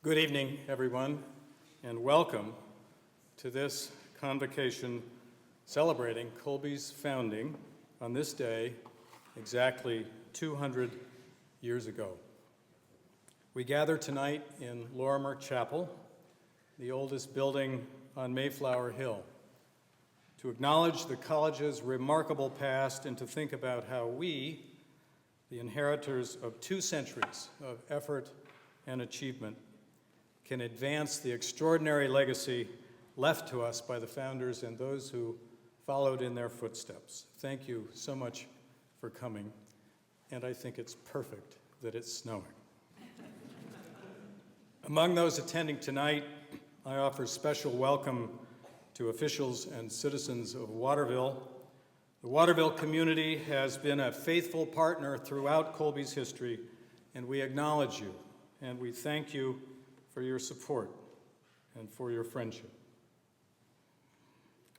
Good evening, everyone, and welcome to this convocation celebrating Colby's founding on this day exactly 200 years ago. We gather tonight in Lorimer Chapel, the oldest building on Mayflower Hill, to acknowledge the college's remarkable past and to think about how we, the inheritors of 2 centuries of effort and achievement, can advance the extraordinary legacy left to us by the founders and those who followed in their footsteps. Thank you so much for coming, and I think it's perfect that it's snowing. Among those attending tonight, I offer special welcome to officials and citizens of Waterville. The Waterville community has been a faithful partner throughout Colby's history, and we acknowledge you, and we thank you for your support and for your friendship.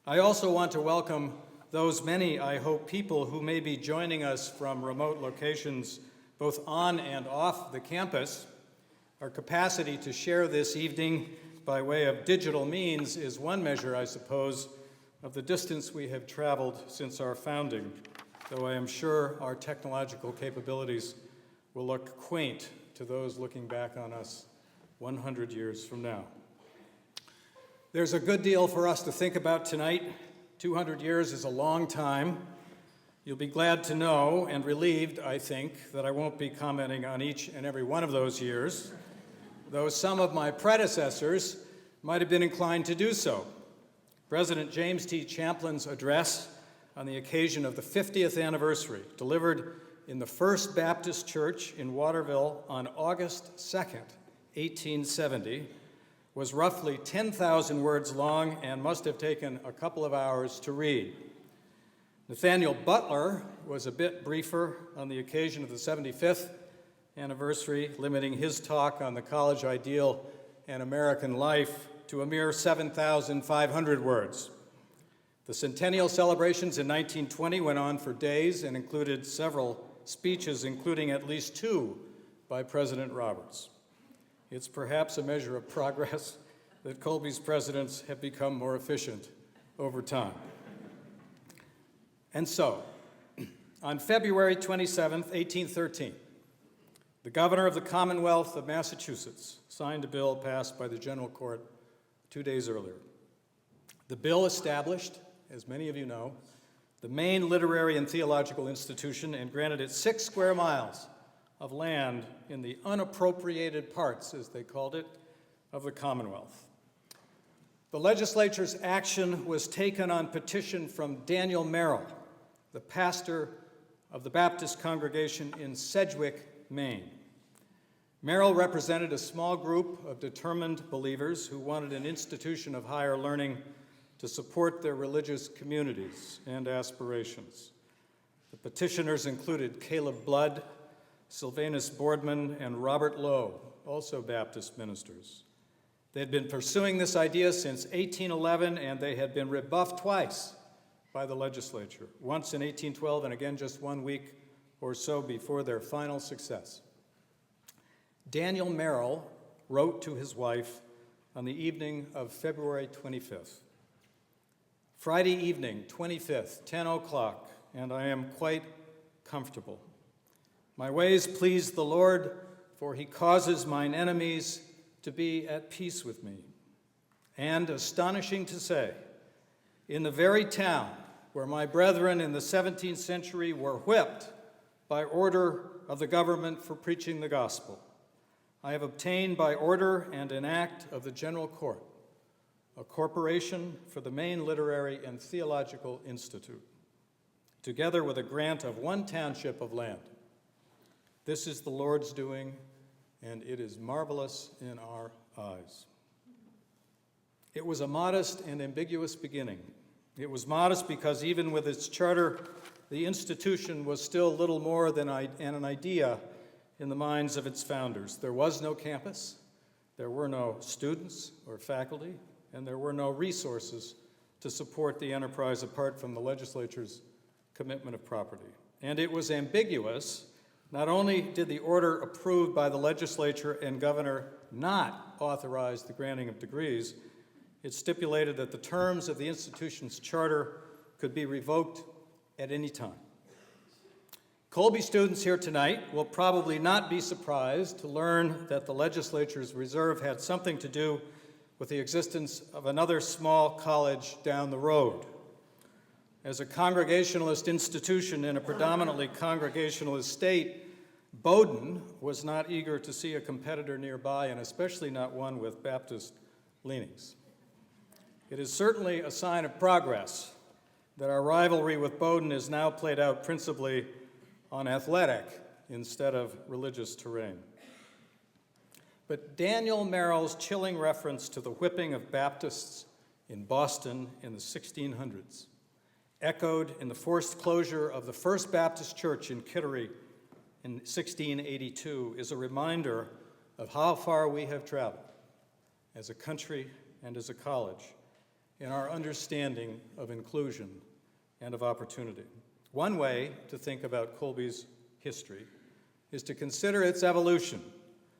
I also want to welcome those many, I hope, people who may be joining us from remote locations, both on and off the campus. Our capacity to share this evening by way of digital means is one measure, I suppose, of the distance we have traveled since our founding, though I am sure our technological capabilities will look quaint to those looking back on us 100 years from now. There's a good deal for us to think about tonight. 200 years is a long time. You'll be glad to know and relieved, I think, that I won't be commenting on each and every one of those years, though some of my predecessors might have been inclined to do so. President James T. Champlin's address on the occasion of the 50th anniversary, delivered in the First Baptist Church in Waterville on August 2nd, 1870, was roughly 10,000 words long and must have taken a couple of hours to read. Nathaniel Butler was a bit briefer on the occasion of the 75th anniversary, limiting his talk on the college ideal and American life to a mere 7,500 words. The Centennial celebrations in 1920 went on for days and included several speeches, including at least 2 by President Roberts. It's perhaps a measure of progress that Colby's presidents have become more efficient over time. And so, on February 27, 1813, the governor of the Commonwealth of Massachusetts signed a bill passed by the General Court 2 days earlier. The bill established, as many of you know, the main literary and theological institution and granted it 6 square miles of land in the unappropriated parts, as they called it, of the Commonwealth. The legislature's action was taken on petition from Daniel Merrill, the pastor of the Baptist congregation in Sedgwick, Maine. Merrill represented a small group of determined believers who wanted an institution of higher learning to support their religious communities and aspirations. The petitioners included Caleb Blood, Sylvanus Boardman, and Robert Lowe, also Baptist ministers. They had been pursuing this idea since 1811, and they had been rebuffed twice by the legislature, once in 1812 and again just 1 week or so before their final success. Daniel Merrill wrote to his wife on the evening of February 25th. Friday evening, 25th, 10 o'clock, and I am quite comfortable. My ways please the Lord, for he causes mine enemies to be at peace with me. And astonishing to say, in the very town where my brethren in the 17th century were whipped by order of the government for preaching the gospel, I have obtained by order and an act of the General Court a corporation for the Maine Literary and Theological Institute, together with a grant of 1 township of land. This is the Lord's doing, and it is marvelous in our eyes. It was a modest and ambiguous beginning. It was modest because even with its charter, the institution was still little more than an idea in the minds of its founders. There was no campus, there were no students or faculty, and there were no resources to support the enterprise apart from the legislature's commitment of property. And it was ambiguous Not only did the order approved by the legislature and governor not authorize the granting of degrees, it stipulated that the terms of the institution's charter could be revoked at any time. Colby students here tonight will probably not be surprised to learn that the legislature's reserve had something to do with the existence of another small college down the road. As a Congregationalist institution in a predominantly Congregationalist state, Bowdoin was not eager to see a competitor nearby, and especially not one with Baptist leanings. It is certainly a sign of progress that our rivalry with Bowdoin is now played out principally on athletic instead of religious terrain. But Daniel Merrill's chilling reference to the whipping of Baptists in Boston in the 1600s, echoed in the forced closure of the First Baptist Church in Kittery in 1682, is a reminder of how far we have traveled as a country and as a college in our understanding of inclusion and of opportunity. One way to think about Colby's history is to consider its evolution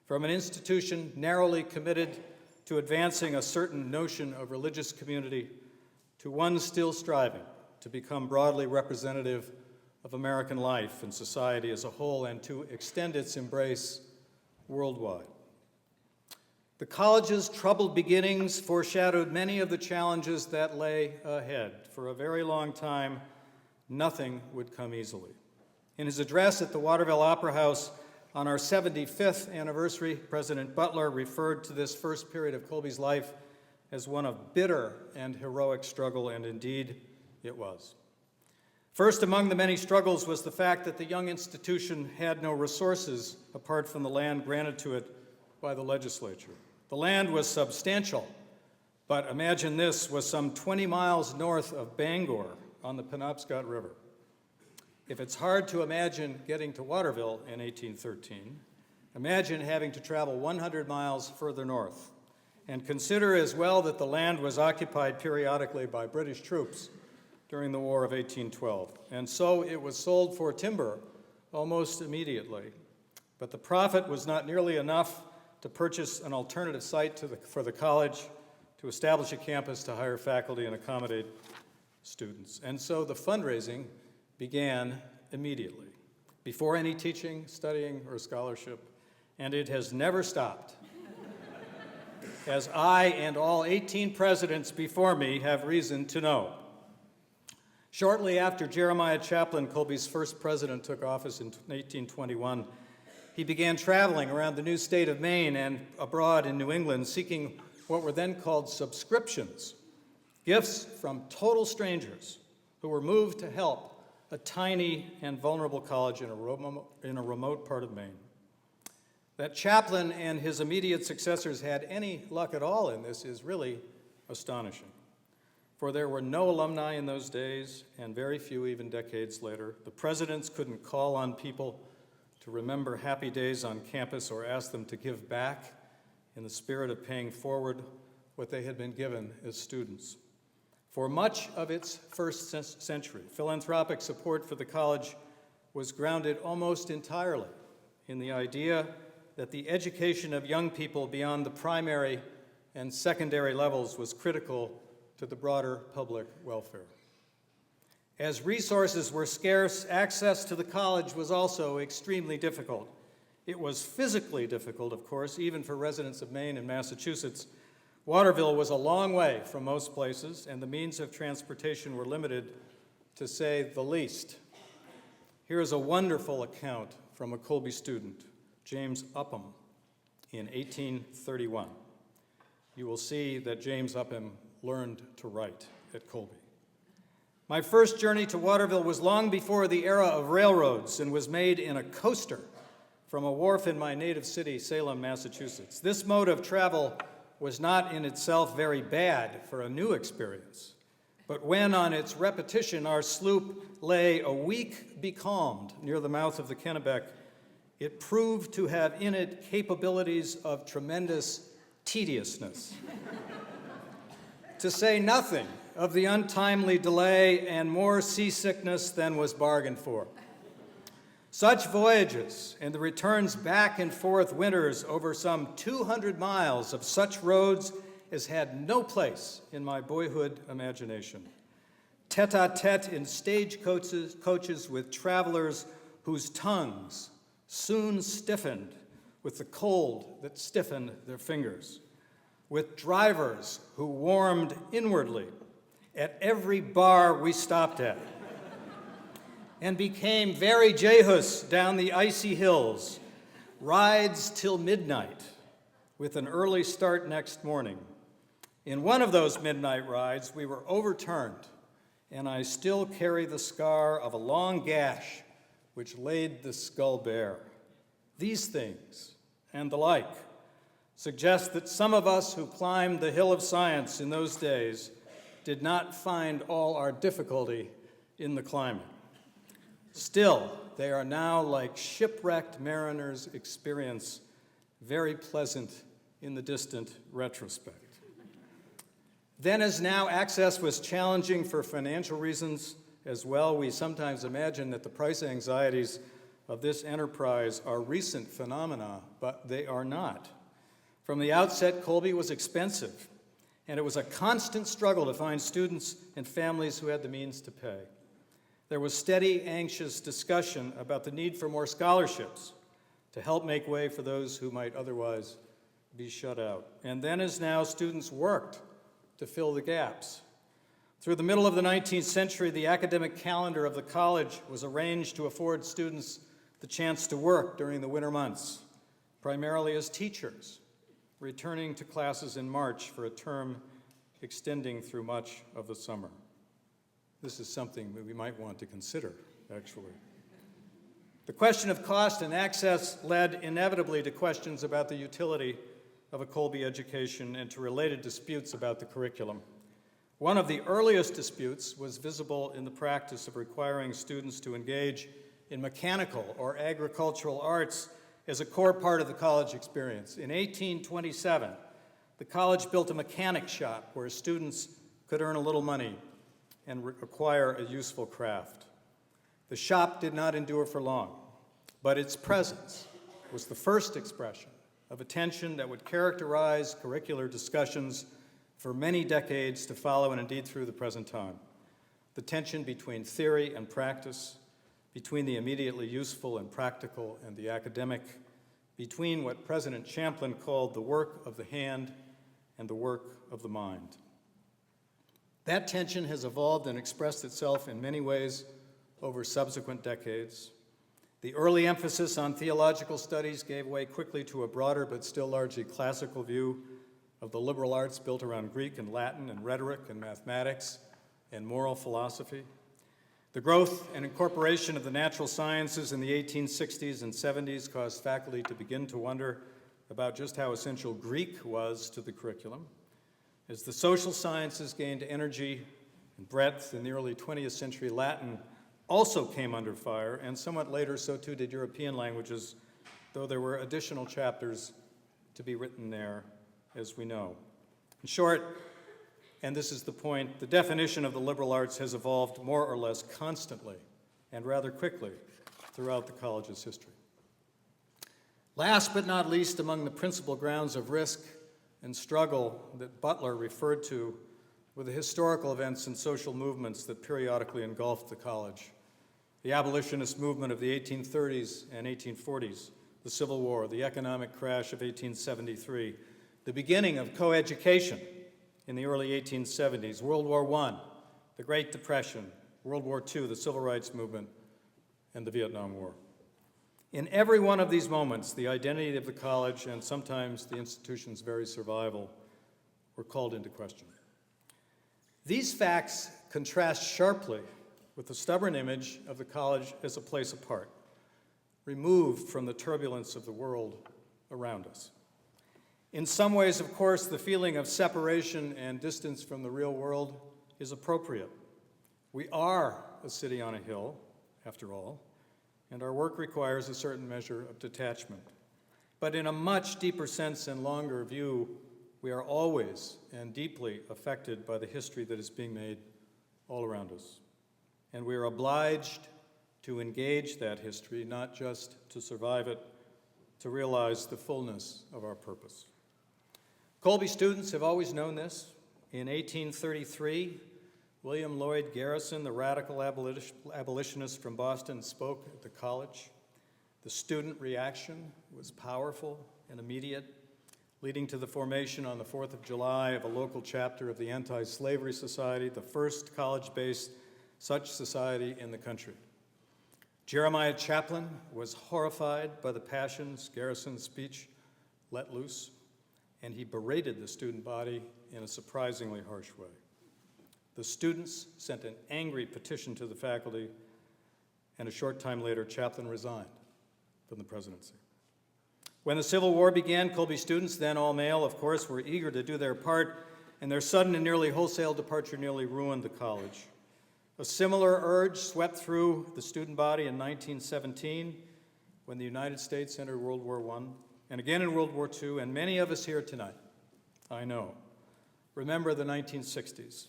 from an institution narrowly committed to advancing a certain notion of religious community to one still striving to become broadly representative of American life and society as a whole and to extend its embrace worldwide. The college's troubled beginnings foreshadowed many of the challenges that lay ahead. For a very long time, nothing would come easily. In his address at the Waterville Opera House on our 75th anniversary, President Butler referred to this first period of Colby's life as one of bitter and heroic struggle, and indeed it was. First among the many struggles was the fact that the young institution had no resources apart from the land granted to it by the legislature. The land was substantial, but imagine this, was some 20 miles north of Bangor on the Penobscot River. If it's hard to imagine getting to Waterville in 1813, imagine having to travel 100 miles further north. And consider as well that the land was occupied periodically by British troops during the War of 1812. And so it was sold for timber almost immediately. But the profit was not nearly enough to purchase an alternative site for the college, to establish a campus, to hire faculty and accommodate students. And so the fundraising began immediately, before any teaching, studying, or scholarship, and it has never stopped. As I and all 18 presidents before me have reason to know. Shortly after Jeremiah Chaplin, Colby's first president, took office in 1821, he began traveling around the new state of Maine and abroad in New England, seeking what were then called subscriptions, gifts from total strangers who were moved to help a tiny and vulnerable college in a remote part of Maine. That Chaplin and his immediate successors had any luck at all in this is really astonishing. For there were no alumni in those days, and very few even decades later. The presidents couldn't call on people to remember happy days on campus or ask them to give back in the spirit of paying forward what they had been given as students. For much of its first century, philanthropic support for the college was grounded almost entirely in the idea that the education of young people beyond the primary and secondary levels was critical to the broader public welfare. As resources were scarce, access to the college was also extremely difficult. It was physically difficult, of course, even for residents of Maine and Massachusetts. Waterville was a long way from most places, and the means of transportation were limited, to say the least. Here is a wonderful account from a Colby student, James Upham, in 1831. You will see that James Upham learned to write at Colby. My first journey to Waterville was long before the era of railroads and was made in a coaster from a wharf in my native city, Salem, Massachusetts. This mode of travel was not in itself very bad for a new experience, but when on its repetition our sloop lay a week becalmed near the mouth of the Kennebec, it proved to have in it capabilities of tremendous tediousness. To say nothing of the untimely delay and more seasickness than was bargained for. Such voyages and the returns back and forth winters over some 200 miles of such roads as had no place in my boyhood imagination. Tete-a-tete in stagecoaches with travelers whose tongues soon stiffened with the cold that stiffened their fingers, with drivers who warmed inwardly at every bar we stopped at, and became very Jehus down the icy hills, rides till midnight with an early start next morning. In one of those midnight rides, we were overturned, and I still carry the scar of a long gash which laid the skull bare. These things, and the like, suggest that some of us who climbed the hill of science in those days did not find all our difficulty in the climbing. Still, they are now like shipwrecked mariners' experience, very pleasant in the distant retrospect. Then as now, access was challenging for financial reasons as well. We sometimes imagine that the price anxieties of this enterprise are recent phenomena, but they are not. From the outset, Colby was expensive, and it was a constant struggle to find students and families who had the means to pay. There was steady, anxious discussion about the need for more scholarships to help make way for those who might otherwise be shut out. And then as now, students worked to fill the gaps. Through the middle of the 19th century, the academic calendar of the college was arranged to afford students the chance to work during the winter months, primarily as teachers, returning to classes in March for a term extending through much of the summer. This is something that we might want to consider, actually. The question of cost and access led inevitably to questions about the utility of a Colby education and to related disputes about the curriculum. One of the earliest disputes was visible in the practice of requiring students to engage in mechanical or agricultural arts as a core part of the college experience. In 1827, the college built a mechanic shop where students could earn a little money and acquire a useful craft. The shop did not endure for long, but its presence was the first expression of a tension that would characterize curricular discussions for many decades to follow and indeed through the present time. The tension between theory and practice, between the immediately useful and practical and the academic, between what President Champlin called the work of the hand and the work of the mind. That tension has evolved and expressed itself in many ways over subsequent decades. The early emphasis on theological studies gave way quickly to a broader but still largely classical view of the liberal arts built around Greek and Latin and rhetoric and mathematics and moral philosophy. The growth and incorporation of the natural sciences in the 1860s and 70s caused faculty to begin to wonder about just how essential Greek was to the curriculum. As the social sciences gained energy and breadth in the early 20th century, Latin also came under fire, and somewhat later so too did European languages, though there were additional chapters to be written there, as we know. In short, and this is the point, the definition of the liberal arts has evolved more or less constantly and rather quickly throughout the college's history. Last but not least, among the principal grounds of risk and struggle that Butler referred to were the historical events and social movements that periodically engulfed the college. The abolitionist movement of the 1830s and 1840s, the Civil War, the economic crash of 1873, the beginning of coeducation in the early 1870s, World War I, the Great Depression, World War II, the Civil Rights Movement, and the Vietnam War. In every one of these moments, the identity of the college and sometimes the institution's very survival were called into question. These facts contrast sharply with the stubborn image of the college as a place apart, removed from the turbulence of the world around us. In some ways, of course, the feeling of separation and distance from the real world is appropriate. We are a city on a hill, after all, and our work requires a certain measure of detachment. But in a much deeper sense and longer view, we are always and deeply affected by the history that is being made all around us. And we are obliged to engage that history, not just to survive it, to realize the fullness of our purpose. Colby students have always known this. In 1833, William Lloyd Garrison, the radical abolitionist from Boston, spoke at the college. The student reaction was powerful and immediate, leading to the formation on the 4th of July of a local chapter of the Anti-Slavery Society, the first college-based such society in the country. Jeremiah Chaplin was horrified by the passions Garrison's speech let loose, and he berated the student body in a surprisingly harsh way. The students sent an angry petition to the faculty, and a short time later, Chaplin resigned from the presidency. When the Civil War began, Colby students, then all male, of course, were eager to do their part, and their sudden and nearly wholesale departure nearly ruined the college. A similar urge swept through the student body in 1917 when the United States entered World War I, and again in World War II, and many of us here tonight, I know, remember the 1960s,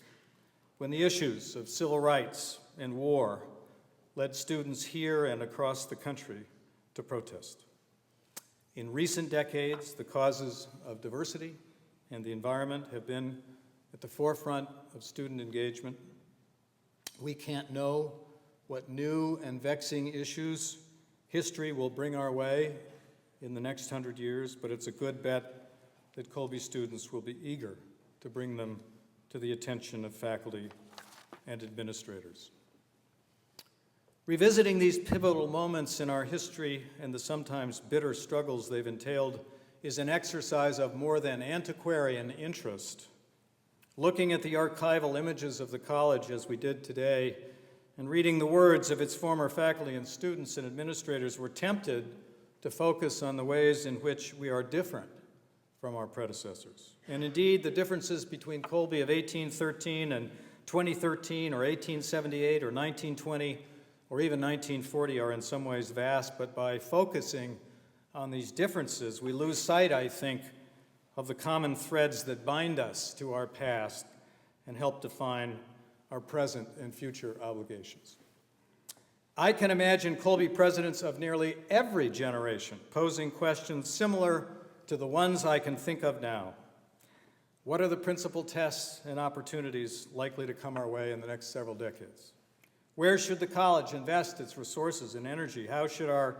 when the issues of civil rights and war led students here and across the country to protest. In recent decades, the causes of diversity and the environment have been at the forefront of student engagement. We can't know what new and vexing issues history will bring our way in the next 100 years, but it's a good bet that Colby students will be eager to bring them to the attention of faculty and administrators. Revisiting these pivotal moments in our history and the sometimes bitter struggles they've entailed is an exercise of more than antiquarian interest. Looking at the archival images of the college as we did today and reading the words of its former faculty and students and administrators, we're tempted to focus on the ways in which we are different from our predecessors. And indeed, the differences between Colby of 1813 and 2013 or 1878 or 1920 or even 1940 are in some ways vast, but by focusing on these differences, we lose sight, I think, of the common threads that bind us to our past and help define our present and future obligations. I can imagine Colby presidents of nearly every generation posing questions similar to the ones I can think of now. What are the principal tests and opportunities likely to come our way in the next several decades? Where should the college invest its resources and energy? How should our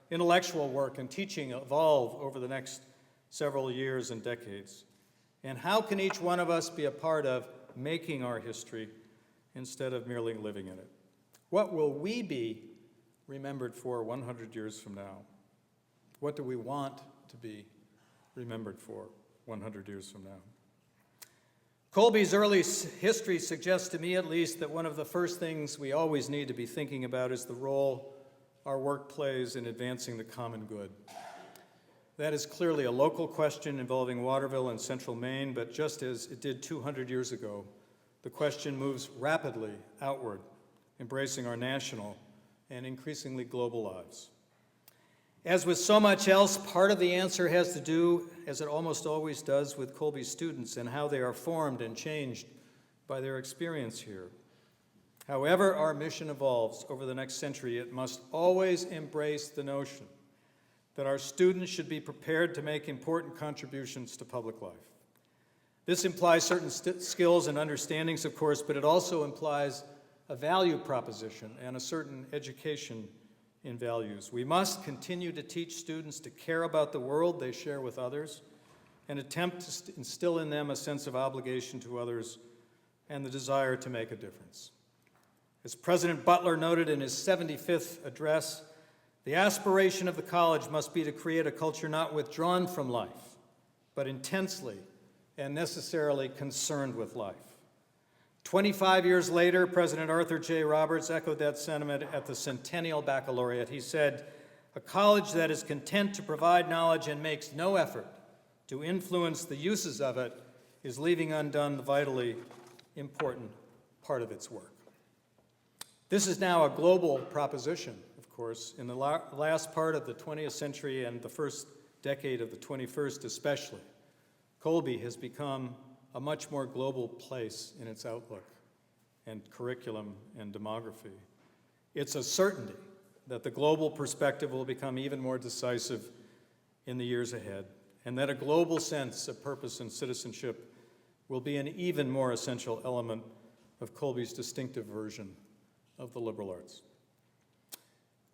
intellectual work and teaching evolve over the next several years and decades? And how can each one of us be a part of making our history instead of merely living in it? What will we be remembered for 100 years from now? What do we want to be remembered for 100 years from now? Colby's early history suggests to me, at least, that one of the first things we always need to be thinking about is the role our work plays in advancing the common good. That is clearly a local question involving Waterville and Central Maine, but just as it did 200 years ago, the question moves rapidly outward, embracing our national and increasingly global lives. As with so much else, part of the answer has to do, as it almost always does, with Colby students and how they are formed and changed by their experience here. However our mission evolves over the next century, it must always embrace the notion that our students should be prepared to make important contributions to public life. This implies certain skills and understandings, of course, but it also implies a value proposition and a certain education in values. We must continue to teach students to care about the world they share with others and attempt to instill in them a sense of obligation to others and the desire to make a difference. As President Butler noted in his 75th address, the aspiration of the college must be to create a culture not withdrawn from life, but intensely and necessarily concerned with life. 25 years later, President Arthur J. Roberts echoed that sentiment at the Centennial Baccalaureate. He said, "A college that is content to provide knowledge and makes no effort to influence the uses of it is leaving undone the vitally important part of its work." This is now a global proposition, of course, in the last part of the 20th century and the first decade of the 21st especially. Colby has become a much more global place in its outlook and curriculum and demography. It's a certainty that the global perspective will become even more decisive in the years ahead, and that a global sense of purpose and citizenship will be an even more essential element of Colby's distinctive version of the liberal arts.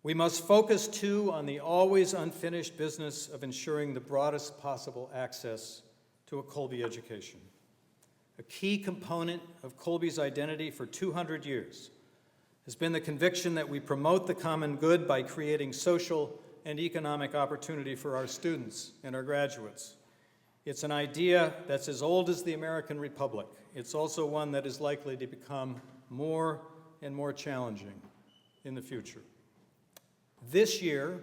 We must focus, too, on the always unfinished business of ensuring the broadest possible access to a Colby education. A key component of Colby's identity for 200 years has been the conviction that we promote the common good by creating social and economic opportunity for our students and our graduates. It's an idea that's as old as the American Republic. It's also one that is likely to become more and more challenging in the future. This year,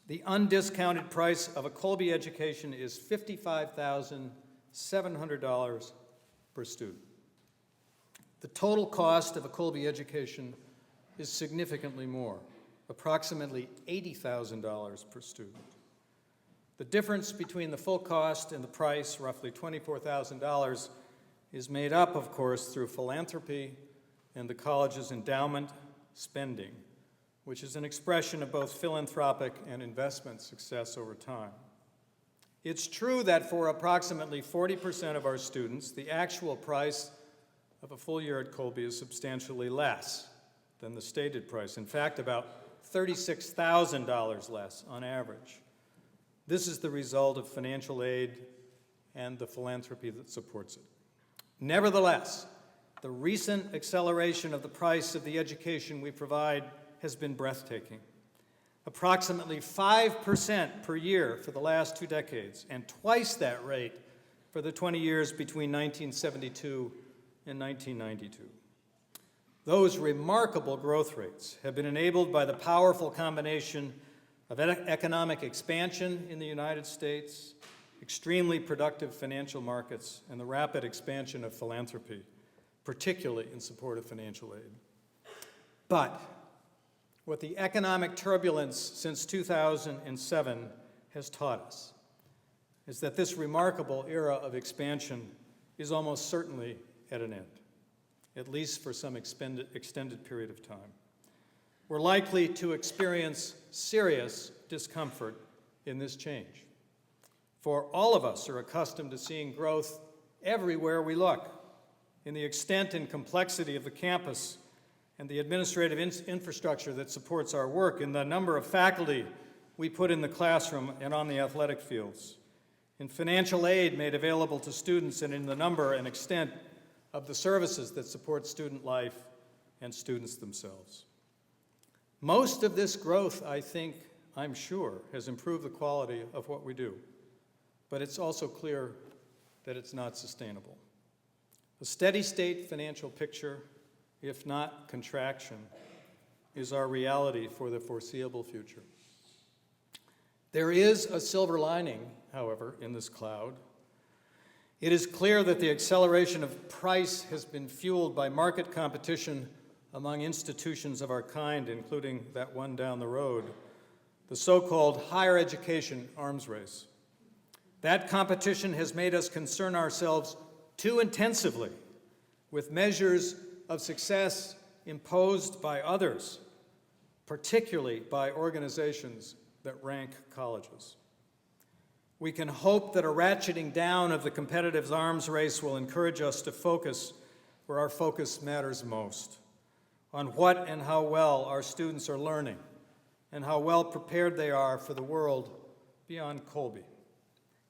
the undiscounted price of a Colby education is $55,700 per student. The total cost of a Colby education is significantly more, approximately $80,000 per student. The difference between the full cost and the price, roughly $24,000, is made up, of course, through philanthropy and the college's endowment spending, which is an expression of both philanthropic and investment success over time. It's true that for approximately 40% of our students, the actual price of a full year at Colby is substantially less than the stated price. In fact, about $36,000 less on average. This is the result of financial aid and the philanthropy that supports it. Nevertheless, the recent acceleration of the price of the education we provide has been breathtaking. Approximately 5% per year for the last 2 decades, and twice that rate for the 20 years between 1972 and 1992. Those remarkable growth rates have been enabled by the powerful combination of economic expansion in the United States, extremely productive financial markets, and the rapid expansion of philanthropy, particularly in support of financial aid. But what the economic turbulence since 2007 has taught us is that this remarkable era of expansion is almost certainly at an end, at least for some extended period of time. We're likely to experience serious discomfort in this change. For all of us are accustomed to seeing growth everywhere we look, in the extent and complexity of the campus and the administrative infrastructure that supports our work, in the number of faculty we put in the classroom and on the athletic fields, in financial aid made available to students, and in the number and extent of the services that support student life and students themselves. Most of this growth, I'm sure, has improved the quality of what we do, but it's also clear that it's not sustainable. A steady state financial picture, if not contraction, is our reality for the foreseeable future. There is a silver lining, however, in this cloud. It is clear that the acceleration of price has been fueled by market competition among institutions of our kind, including that one down the road, the so-called higher education arms race. That competition has made us concern ourselves too intensively with measures of success imposed by others, particularly by organizations that rank colleges. We can hope that a ratcheting down of the competitive arms race will encourage us to focus where our focus matters most, on what and how well our students are learning, and how well prepared they are for the world beyond Colby.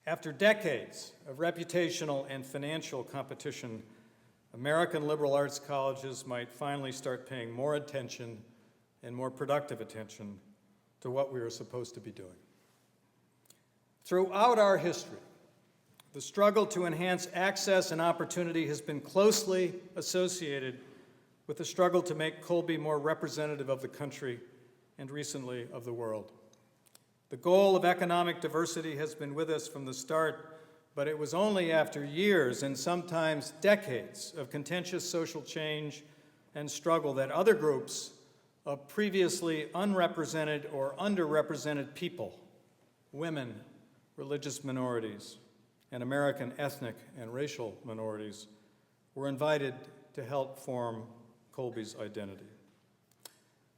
After decades of reputational and financial competition, American liberal arts colleges might finally start paying more attention and more productive attention to what we are supposed to be doing. Throughout our history, the struggle to enhance access and opportunity has been closely associated with the struggle to make Colby more representative of the country and recently of the world. The goal of economic diversity has been with us from the start, but it was only after years and sometimes decades of contentious social change and struggle that other groups of previously unrepresented or underrepresented people, women, religious minorities, and American ethnic and racial minorities, were invited to help form Colby's identity.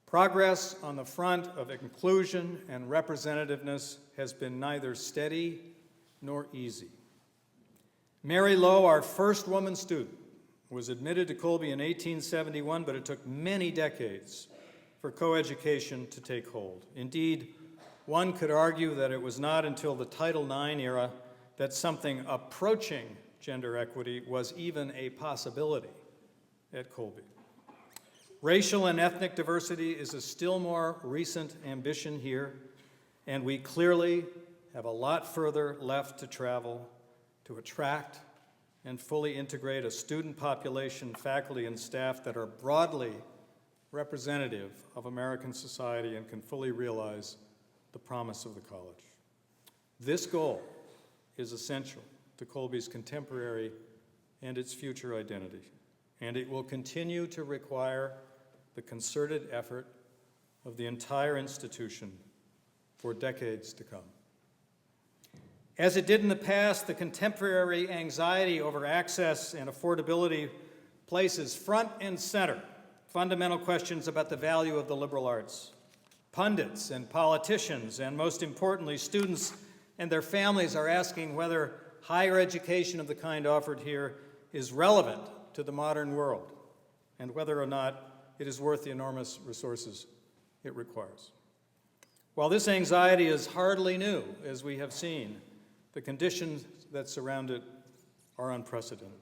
Progress on the front of inclusion and representativeness has been neither steady nor easy. Mary Lowe, our first woman student, was admitted to Colby in 1871, but it took many decades for coeducation to take hold. Indeed, one could argue that it was not until the Title IX era that something approaching gender equity was even a possibility at Colby. Racial and ethnic diversity is a still more recent ambition here, and we clearly have a lot further left to travel to attract and fully integrate a student population, faculty, and staff that are broadly representative of American society and can fully realize the promise of the college. This goal is essential to Colby's contemporary and its future identity, and it will continue to require the concerted effort of the entire institution for decades to come. As it did in the past, the contemporary anxiety over access and affordability places front and center fundamental questions about the value of the liberal arts. Pundits and politicians, and most importantly, students and their families are asking whether higher education of the kind offered here is relevant to the modern world, and whether or not it is worth the enormous resources it requires. While this anxiety is hardly new, as we have seen, the conditions that surround it are unprecedented.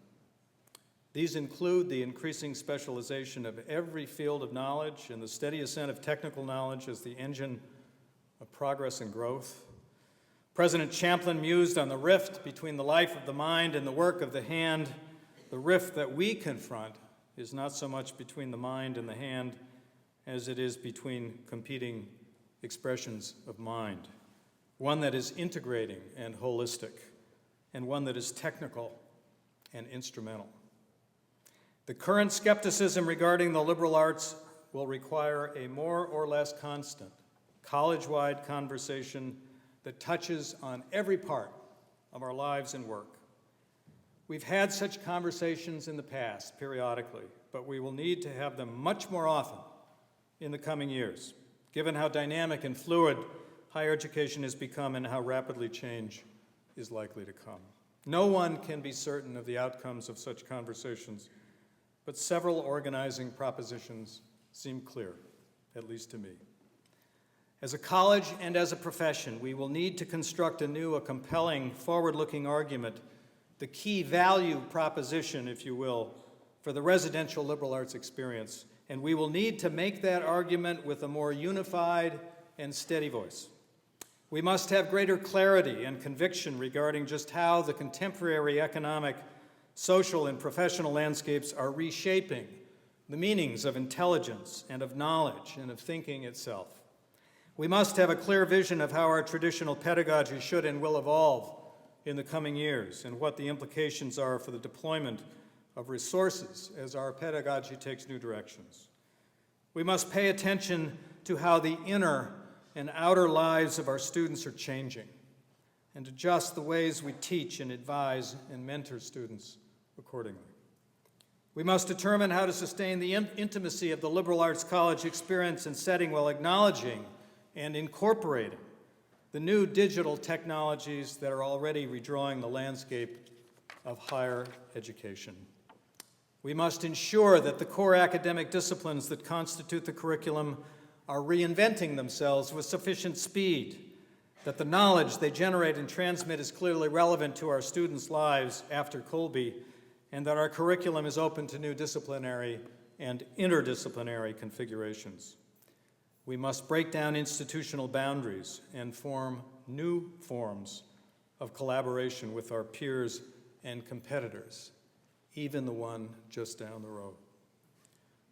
These include the increasing specialization of every field of knowledge and the steady ascent of technical knowledge as the engine of progress and growth. President Champlin mused on the rift between the life of the mind and the work of the hand. The rift that we confront is not so much between the mind and the hand as it is between competing expressions of mind, one that is integrating and holistic, and one that is technical and instrumental. The current skepticism regarding the liberal arts will require a more or less constant, college-wide conversation that touches on every part of our lives and work. We've had such conversations in the past, periodically, but we will need to have them much more often in the coming years, given how dynamic and fluid higher education has become and how rapidly change is likely to come. No one can be certain of the outcomes of such conversations, but several organizing propositions seem clear, at least to me. As a college and as a profession, we will need to construct anew a compelling, forward-looking argument, the key value proposition, if you will, for the residential liberal arts experience, and we will need to make that argument with a more unified and steady voice. We must have greater clarity and conviction regarding just how the contemporary economic, social, and professional landscapes are reshaping the meanings of intelligence and of knowledge and of thinking itself. We must have a clear vision of how our traditional pedagogy should and will evolve in the coming years and what the implications are for the deployment of resources as our pedagogy takes new directions. We must pay attention to how the inner and outer lives of our students are changing and adjust the ways we teach and advise and mentor students accordingly. We must determine how to sustain the intimacy of the liberal arts college experience and setting while acknowledging and incorporating the new digital technologies that are already redrawing the landscape of higher education. We must ensure that the core academic disciplines that constitute the curriculum are reinventing themselves with sufficient speed, that the knowledge they generate and transmit is clearly relevant to our students' lives after Colby, and that our curriculum is open to new disciplinary and interdisciplinary configurations. We must break down institutional boundaries and form new forms of collaboration with our peers and competitors, even the one just down the road.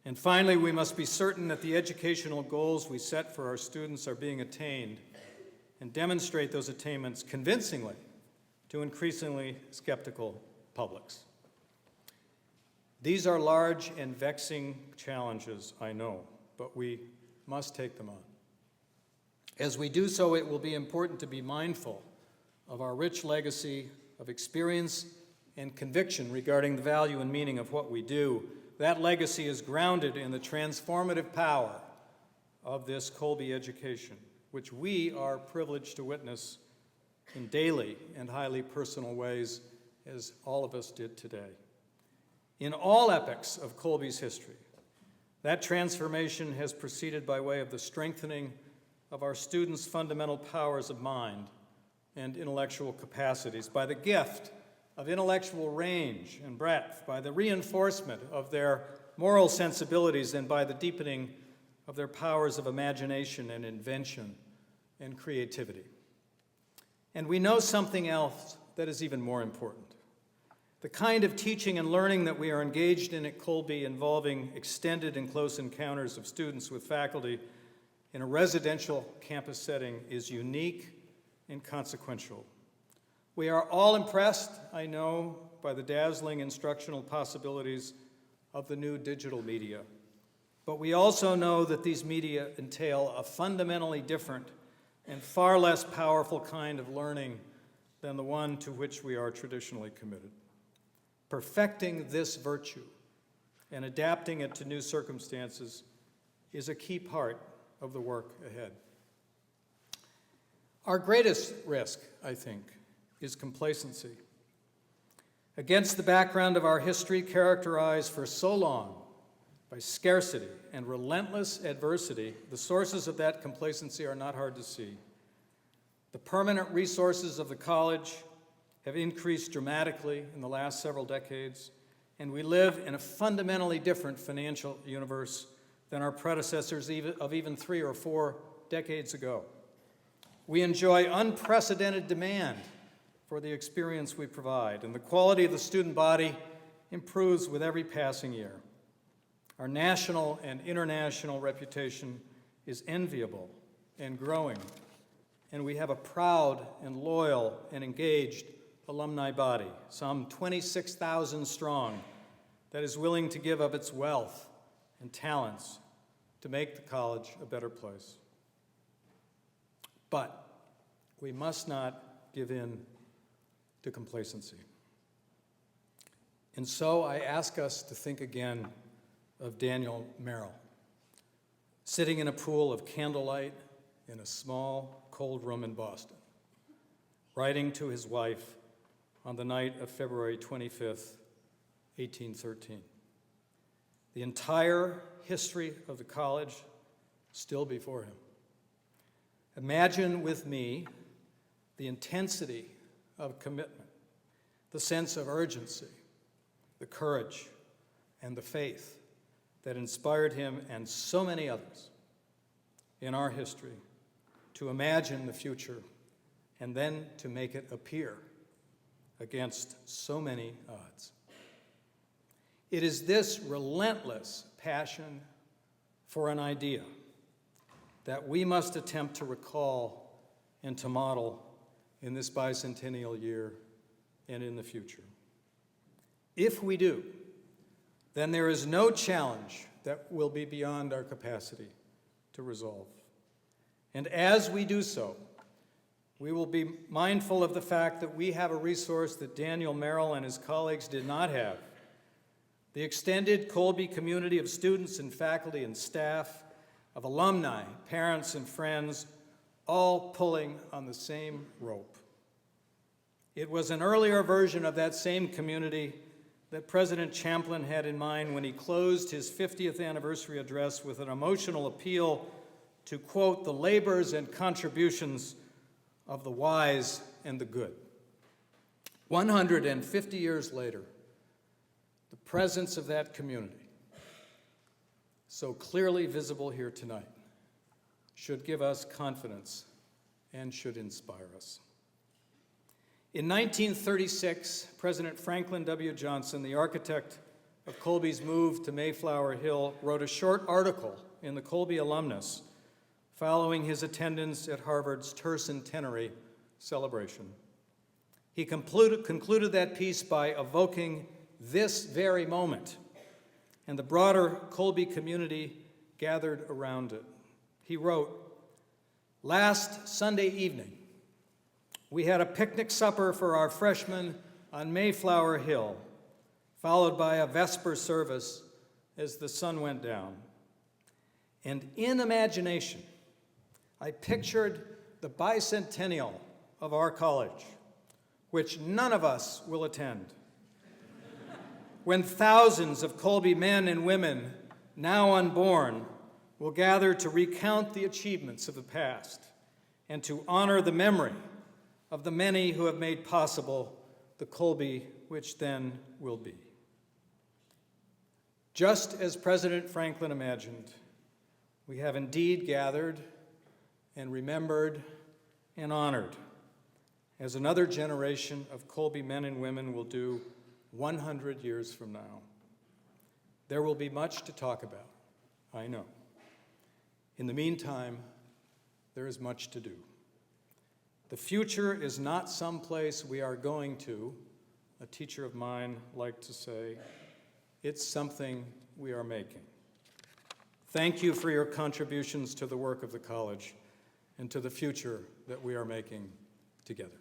And finally, we must be certain that the educational goals we set for our students are being attained and demonstrate those attainments convincingly to increasingly skeptical publics. These are large and vexing challenges, I know, but we must take them on. As we do so, it will be important to be mindful of our rich legacy of experience and conviction regarding the value and meaning of what we do. That legacy is grounded in the transformative power of this Colby education, which we are privileged to witness in daily and highly personal ways, as all of us did today. In all epochs of Colby's history, that transformation has proceeded by way of the strengthening of our students' fundamental powers of mind and intellectual capacities, by the gift of intellectual range and breadth, by the reinforcement of their moral sensibilities, and by the deepening of their powers of imagination and invention and creativity. And we know something else that is even more important. The kind of teaching and learning that we are engaged in at Colby, involving extended and close encounters of students with faculty in a residential campus setting, is unique and consequential. We are all impressed, I know, by the dazzling instructional possibilities of the new digital media. But we also know that these media entail a fundamentally different and far less powerful kind of learning than the one to which we are traditionally committed. Perfecting this virtue and adapting it to new circumstances is a key part of the work ahead. Our greatest risk, I think, is complacency. Against the background of our history, characterized for so long by scarcity and relentless adversity, the sources of that complacency are not hard to see. The permanent resources of the college have increased dramatically in the last several decades, and we live in a fundamentally different financial universe than our predecessors of even 3 or 4 decades ago. We enjoy unprecedented demand for the experience we provide, and the quality of the student body improves with every passing year. Our national and international reputation is enviable and growing, and we have a proud and loyal and engaged alumni body, some 26,000 strong, that is willing to give of its wealth and talents to make the college a better place. But we must not give in to complacency. And so I ask us to think again of Daniel Merrill, sitting in a pool of candlelight in a small, cold room in Boston, writing to his wife on the night of February 25th, 1813. The entire history of the college still before him. Imagine with me the intensity of commitment, the sense of urgency, the courage, and the faith that inspired him and so many others in our history to imagine the future and then to make it appear against so many odds. It is this relentless passion for an idea that we must attempt to recall and to model in this bicentennial year and in the future. If we do, then there is no challenge that will be beyond our capacity to resolve. And as we do so, we will be mindful of the fact that we have a resource that Daniel Merrill and his colleagues did not have: the extended Colby community of students and faculty and staff, of alumni, parents, and friends, all pulling on the same rope. It was an earlier version of that same community that President Champlin had in mind when he closed his 50th anniversary address with an emotional appeal to, quote, the labors and contributions of the wise and the good. 150 years later, the presence of that community, so clearly visible here tonight, should give us confidence and should inspire us. In 1936, President Franklin W. Johnson, the architect of Colby's move to Mayflower Hill, wrote a short article in the Colby Alumnus following his attendance at Harvard's tercentenary celebration. He concluded that piece by evoking this very moment and the broader Colby community gathered around it. He wrote, "Last Sunday evening, we had a picnic supper for our freshmen on Mayflower Hill, followed by a vesper service as the sun went down. And in imagination, I pictured the bicentennial of our college, which none of us will attend, when thousands of Colby men and women, now unborn, will gather to recount the achievements of the past and to honor the memory of the many who have made possible the Colby which then will be. Just as President Franklin imagined, we have indeed gathered and remembered and honored, as another generation of Colby men and women will do 100 years from now. There will be much to talk about, I know. In the meantime, there is much to do. The future is not someplace we are going to, a teacher of mine liked to say. It's something we are making. Thank you for your contributions to the work of the college and to the future that we are making together.